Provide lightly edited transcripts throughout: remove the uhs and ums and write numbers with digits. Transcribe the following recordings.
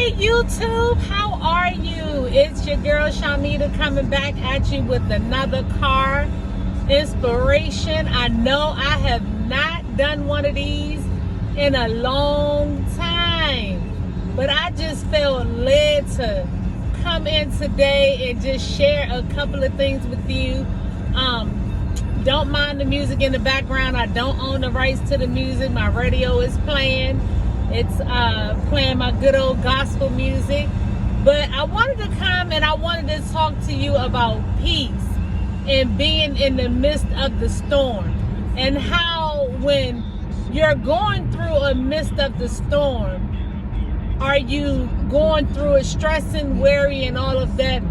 Hey YouTube, how are you? It's your girl Shamita coming back at you with another car inspiration. I know I have not done one of these in a long time, but I just felt led to come in today and just share a couple of things with you. Don't mind the music in the background. I don't own the rights to the music. My radio is playing. It's playing my good old gospel music. But I wanted to come and I wanted to talk to you about peace and being in the midst of the storm, and how when you're going through a midst of the storm, are you going through it stressing, worry, and all of that,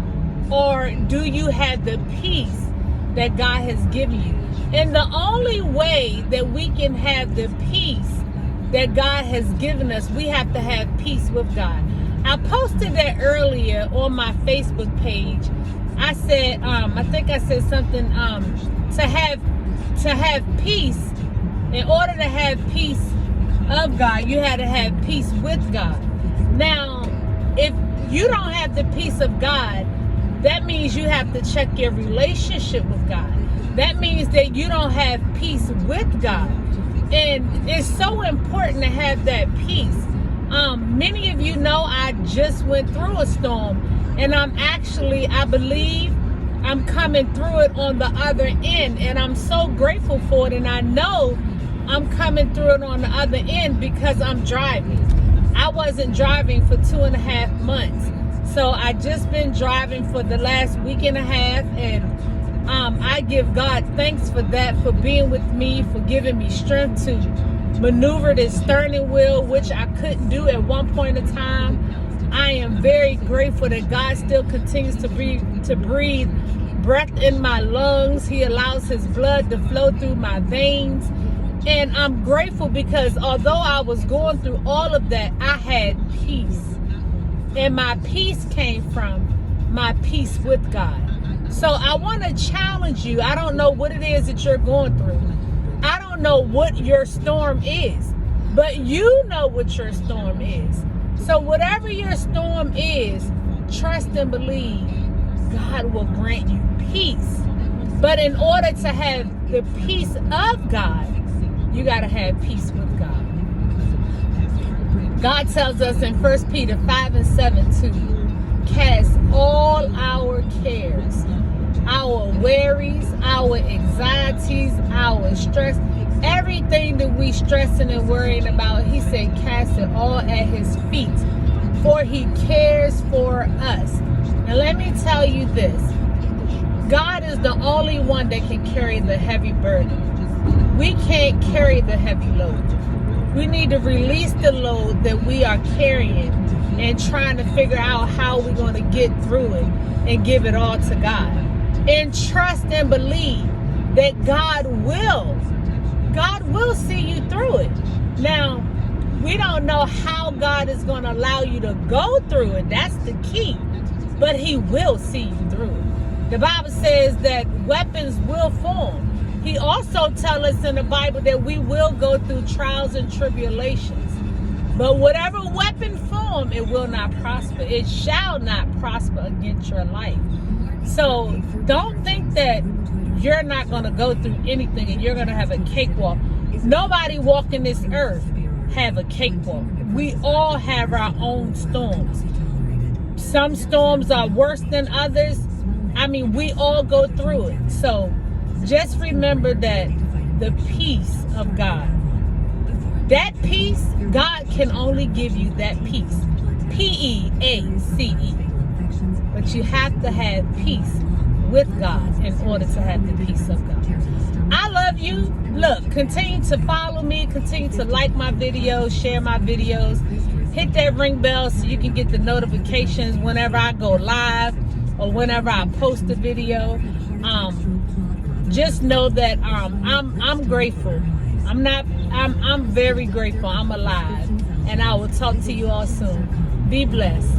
or do you have the peace that God has given you? And the only way that we can have the peace that God has given us, we have to have peace with God. I posted that earlier on my Facebook page. I said, I think I said something, to have peace. In order to have peace of God, you had to have peace with God. Now, if you don't have the peace of God, that means you have to check your relationship with God. That means that you don't have peace with God. And it's so important to have that peace. Many of you know I just went through a storm, and I believe I'm coming through it on the other end, and I'm so grateful for it. And I know I'm coming through it on the other end because I'm driving. I wasn't driving for 2.5 months. So I just been driving for the last week and a half, and I give God thanks for that, for being with me, for giving me strength to maneuver this steering wheel, which I couldn't do at one point in time. I am very grateful that God still continues to breathe breath in my lungs. He allows his blood to flow through my veins. And I'm grateful because although I was going through all of that, I had peace. And my peace came from my peace with God. So I want to challenge you. I don't know what it is that you're going through. I don't know what your storm is, but you know what your storm is. So whatever your storm is, trust and believe God will grant you peace. But in order to have the peace of God, you got to have peace with God. God tells us in 1 Peter 5:7 to cast all our cares, our worries, our anxieties, our stress, everything that we stressing and worrying about. He said cast it all at his feet, for he cares for us. Now let me tell you this. God is the only one that can carry the heavy burden. We can't carry the heavy load. We need to release the load that we are carrying and trying to figure out how we're going to get through it and give it all to God. And trust and believe that God will see you through it. Now, we don't know how God is going to allow you to go through it. That's the key. But he will see you through it. The Bible says that weapons will form. He also tells us in the Bible that we will go through trials and tribulations. But whatever weapon form, it will not prosper. It shall not prosper against your life. So don't think that you're not going to go through anything and you're going to have a cakewalk. Nobody walking this earth have a cakewalk. We all have our own storms. Some storms are worse than others. I mean, we all go through it. So just remember that the peace of God, that peace, God can only give you that peace. P-E-A-C-E. But you have to have peace with God in order to have the peace of God. I love you. Look, continue to follow me. Continue to like my videos, share my videos. Hit that ring bell so you can get the notifications whenever I go live or whenever I post a video. Just know that I'm grateful. I'm very grateful. I'm alive. And I will talk to you all soon. Be blessed.